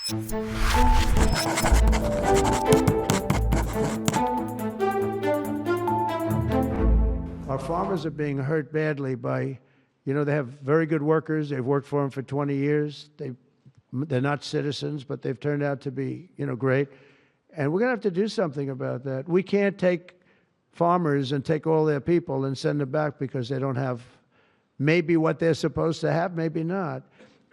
Our farmers are being hurt badly by, they have very good workers. They've worked for them for 20 years. They're not citizens, but they've turned out to be, great. And we're going to have to do something about that. We can't take farmers and take all their people and send them back because they don't have maybe what they're supposed to have, maybe not.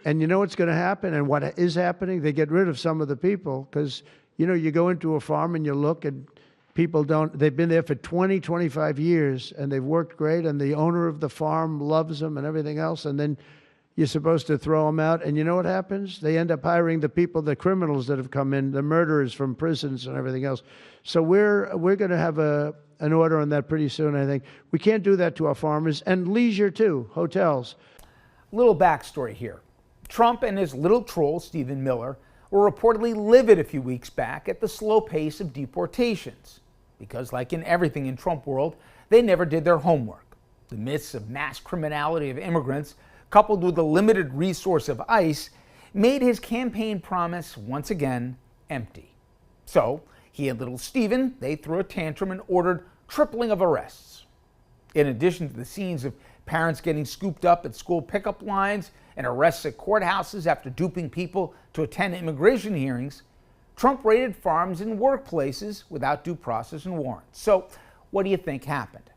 And you know what's going to happen and what is happening? They get rid of some of the people because, you go into a farm and you look and people they've been there for 20, 25 years and they've worked great and the owner of the farm loves them and everything else. And then you're supposed to throw them out. And you know what happens? They end up hiring the people, the criminals that have come in, the murderers from prisons and everything else. So we're going to have an order on that pretty soon, I think. We can't do that to our farmers and leisure too, hotels. Little backstory here. Trump and his little troll, Stephen Miller, were reportedly livid a few weeks back at the slow pace of deportations. Because like in everything in Trump world, they never did their homework. The myths of mass criminality of immigrants, coupled with the limited resource of ICE, made his campaign promise once again empty. So he and little Stephen, they threw a tantrum and ordered tripling of arrests. In addition to the scenes of parents getting scooped up at school pickup lines and arrests at courthouses after duping people to attend immigration hearings, Trump raided farms and workplaces without due process and warrants. So what do you think happened?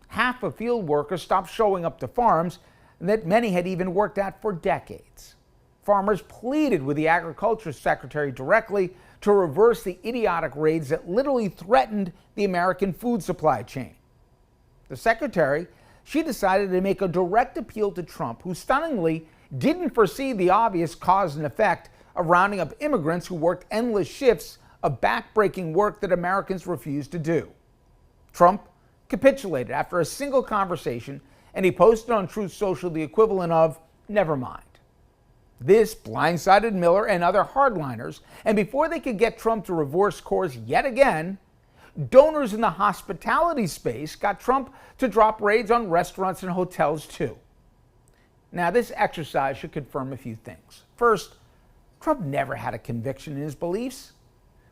Half of field workers stopped showing up to farms that many had even worked at for decades. Farmers pleaded with the Agriculture Secretary directly to reverse the idiotic raids that literally threatened the American food supply chain. The Secretary, she decided to make a direct appeal to Trump, who stunningly didn't foresee the obvious cause and effect of rounding up immigrants who worked endless shifts of back-breaking work that Americans refused to do. Trump capitulated after a single conversation, and he posted on Truth Social the equivalent of, "Never mind." This blindsided Miller and other hardliners, and before they could get Trump to reverse course yet again, donors in the hospitality space got Trump to drop raids on restaurants and hotels too. Now, this exercise should confirm a few things. First, Trump never had a conviction in his beliefs.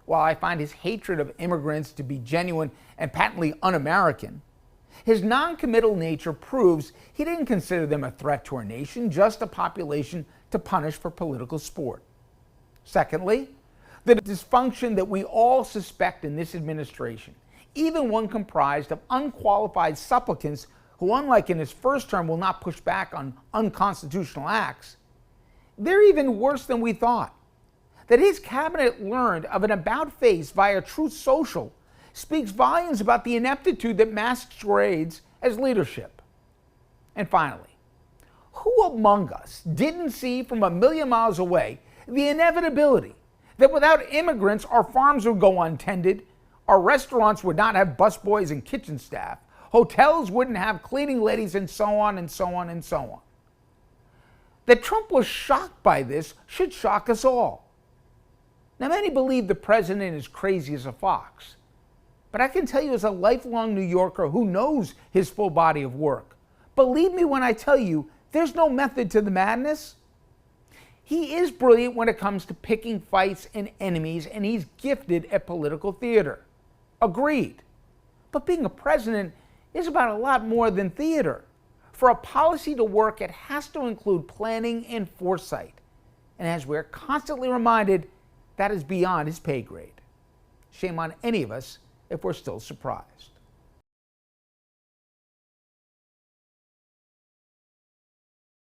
While I find his hatred of immigrants to be genuine and patently un-American, his non-committal nature proves he didn't consider them a threat to our nation, just a population to punish for political sport. Secondly, the dysfunction that we all suspect in this administration, even one comprised of unqualified supplicants who, unlike in his first term, will not push back on unconstitutional acts, they're even worse than we thought. That his cabinet learned of an about-face via Truth Social speaks volumes about the ineptitude that masquerades as leadership. And finally, who among us didn't see from a million miles away the inevitability that without immigrants, our farms would go untended, our restaurants would not have busboys and kitchen staff, hotels wouldn't have cleaning ladies, and so on and so on and so on. That Trump was shocked by this should shock us all. Now, many believe the president is crazy as a fox, but I can tell you as a lifelong New Yorker who knows his full body of work, believe me when I tell you, there's no method to the madness. He is brilliant when it comes to picking fights and enemies, and he's gifted at political theater. Agreed. But being a president is about a lot more than theater. For a policy to work, it has to include planning and foresight. And as we're constantly reminded, that is beyond his pay grade. Shame on any of us if we're still surprised.